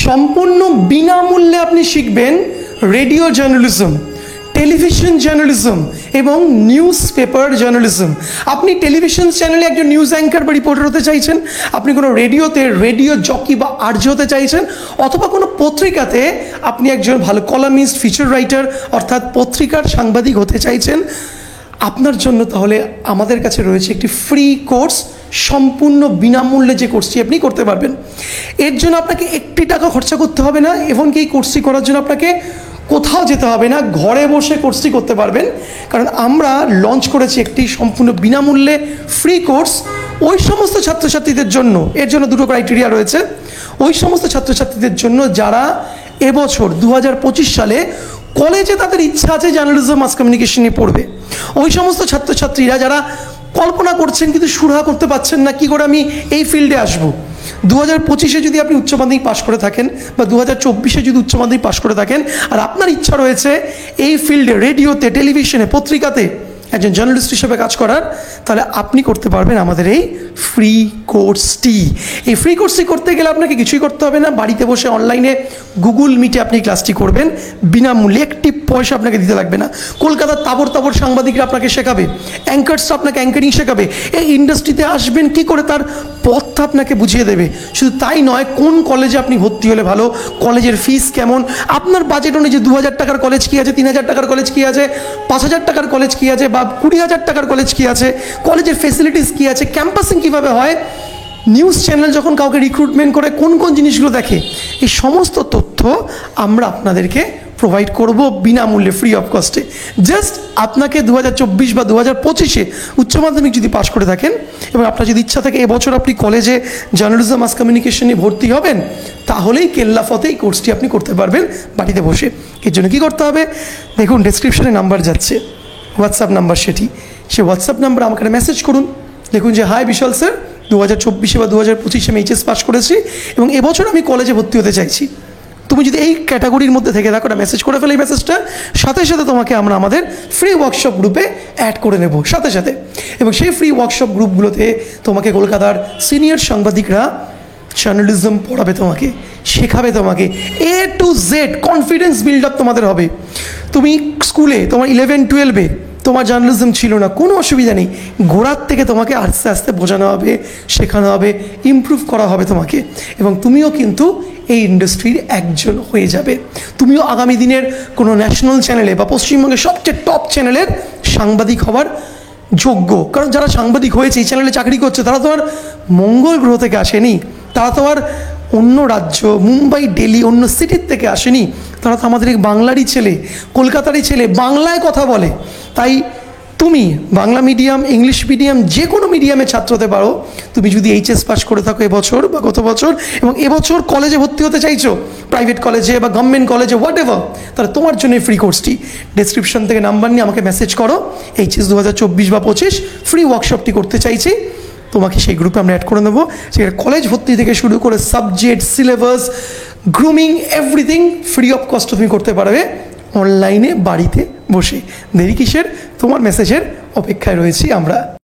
সম্পূর্ণ বিনামূল্যে আপনি শিখবেন রেডিও জার্নালিজম, টেলিভিশন জার্নালিজম এবং নিউজ পেপার জার্নালিজম। আপনি টেলিভিশন চ্যানেলে একজন নিউজ অ্যাঙ্কার বা রিপোর্টার হতে চাইছেন, আপনি কোনো রেডিওতে রেডিও জকি বা আরজে হতে চাইছেন, অথবা কোনো পত্রিকাতে আপনি একজন ভালো কলামিস্ট, ফিচার রাইটার অর্থাৎ পত্রিকার সাংবাদিক হতে চাইছেন, আপনার জন্য তাহলে আমাদের কাছে রয়েছে একটি ফ্রি কোর্স, সম্পূর্ণ বিনামূল্যে যে কোর্সটি আপনি করতে পারবেন। এর জন্য আপনাকে একটি টাকা খরচা করতে হবে না, এমনকি এই কোর্সটি করার জন্য আপনাকে কোথাও যেতে হবে না, ঘরে বসে কোর্সটি করতে পারবেন। কারণ আমরা লঞ্চ করেছি একটি সম্পূর্ণ বিনামূল্যে ফ্রি কোর্স ওই সমস্ত ছাত্রছাত্রীদের জন্য। এর জন্য দুটো ক্রাইটেরিয়া রয়েছে। ওই সমস্ত ছাত্রছাত্রীদের জন্য যারা এবছর 2025 সালে কলেজে তাদের ইচ্ছা আছে জার্নালিজম মাস কমিউনিকেশন নিয়ে পড়বে, ওই সমস্ত ছাত্রছাত্রীরা যারা কল্পনা করছেন কিন্তু সুরাহা করতে পারছেন না কী করে আমি এই ফিল্ডে আসবো। 2025-এ যদি আপনি উচ্চ মাধ্যমিক পাশ করে থাকেন বা 2024-এ যদি উচ্চ মাধ্যমিক পাশ করে থাকেন আর আপনার ইচ্ছা রয়েছে এই ফিল্ডে রেডিওতে, টেলিভিশনে, পত্রিকাতে একজন জার্নালিস্ট হিসেবে কাজ করার, তাহলে আপনি করতে পারবেন আমাদের এই ফ্রি কোর্সটি। এই ফ্রি কোর্সটি করতে গেলে আপনাকে কিছুই করতে হবে না, বাড়িতে বসে অনলাইনে গুগল মিটে আপনি ক্লাসটি করবেন বিনামূল্যে, একটি পয়সা আপনাকে দিতে লাগবে না। কলকাতার তাবড় তাবড় সাংবাদিকরা আপনাকে শেখাবে, অ্যাঙ্কার্সরা আপনাকে অ্যাঙ্কারিং শেখাবে, এই ইন্ডাস্ট্রিতে আসবেন কী করে তার পথটা আপনাকে বুঝিয়ে দেবে। শুধু তাই নয়, কোন কলেজে আপনি ভর্তি হলে ভালো, কলেজের ফিস কেমন, আপনার বাজেট অনুযায়ী 2000 টাকার কলেজ কী আছে, 3000 টাকার কলেজ কী আছে, 5000 টাকার কলেজ কী আছে, বা 20,000 টাকার কলেজ কী আছে, কলেজের ফেসিলিটিস কী আছে, ক্যাম্পাসিং কীভাবে হয়, নিউজ চ্যানেল যখন কাউকে রিক্রুটমেন্ট করে কোন কোন জিনিসগুলো দেখে, এই সমস্ত তথ্য আমরা আপনাদেরকে প্রোভাইড করব বিনামূল্যে, ফ্রি অফ কস্টে। জাস্ট আপনাকে 2024 বা 2025-এ উচ্চ মাধ্যমিক যদি পাশ করে থাকেন এবং আপনার যদি ইচ্ছা থাকে এবছর আপনি কলেজে জার্নালিজম মাস কমিউনিকেশনে ভর্তি হবেন, তাহলেই কেল্লাফতে এই কোর্সটি আপনি করতে পারবেন বাড়িতে বসে। এর জন্য কী করতে হবে, দেখুন ডেসক্রিপশনে নাম্বার যাচ্ছে, হোয়াটসঅ্যাপ নাম্বার সেটি, সে হোয়াটসঅ্যাপ নাম্বার আমাকে মেসেজ করুন। দেখুন যে হাই বিশাল স্যার, 2024-এ বা 2025-এ আমি এইচএস পাস করেছি এবং এবছর আমি কলেজে ভর্তি হতে চাইছি। তুমি যদি এই ক্যাটাগরির মধ্যে থেকে থাকো, মেসেজ করে ফেলে এই মেসেজটা, সাথে সাথে তোমাকে আমরা আমাদের ফ্রি ওয়ার্কশপ গ্রুপে অ্যাড করে নেব সাথে সাথে। এবং সেই ফ্রি ওয়ার্কশপ গ্রুপগুলোতে তোমাকে কলকাতার সিনিয়র সাংবাদিকরা জার্নালিজম পড়াবে, তোমাকে শেখাবে, তোমাকে A to Z confidence build up তোমাদের হবে। তুমি স্কুলে তোমার 11-12-এ তোমার জার্নালিজম ছিল না, কোনো অসুবিধা নেই, গোড়ার থেকে তোমাকে আস্তে আস্তে বোঝানো হবে, শেখানো হবে, ইমপ্রুভ করা হবে তোমাকে, এবং তুমিও কিন্তু এই ইন্ডাস্ট্রির একজন হয়ে যাবে। তুমিও আগামী দিনের কোনো ন্যাশনাল চ্যানেলে বা পশ্চিমবঙ্গের সবচেয়ে টপ চ্যানেলের সাংবাদিক হওয়ার যোগ্য। কারণ যারা সাংবাদিক হয়েছে, এই চ্যানেলে চাকরি করছে, তারা তো আর মঙ্গল গ্রহ থেকে আসেনি, তারা তো আর অন্য রাজ্য, মুম্বাই, দিল্লি, অন্য সিটির থেকে আসেনি, তারা তো আমাদের বাংলারই ছেলে, কলকাতারই ছেলে, বাংলায় কথা বলে। তাই তুমি বাংলা মিডিয়াম, ইংলিশ মিডিয়াম, যে কোনো মিডিয়ামে ছাত্র হতে পারো। তুমি যদি এইচএস পাস করে থাকো এবছর বা গত বছর এবং এবছর কলেজে ভর্তি হতে চাইছো, প্রাইভেট কলেজে বা গভর্নমেন্ট কলেজে, হোয়াট এভার, তাহলে তোমার জন্য এই ফ্রি কোর্সটি। ডেসক্রিপশন থেকে নাম্বার নিয়ে আমাকে মেসেজ করো, এইচএস 2024 বা 25 ফ্রি ওয়ার্কশপটি করতে চাইছি, তোমাকে সেই গ্রুপে আমরা অ্যাড করে নেবো। সেখানে কলেজ ভর্তি থেকে শুরু করে subject, syllabus, grooming, everything free of cost তুমি করতে পারবে অনলাইনে বাড়িতে বসে। দেরি কিসের, তোমার মেসেজের অপেক্ষায় রয়েছি আমরা।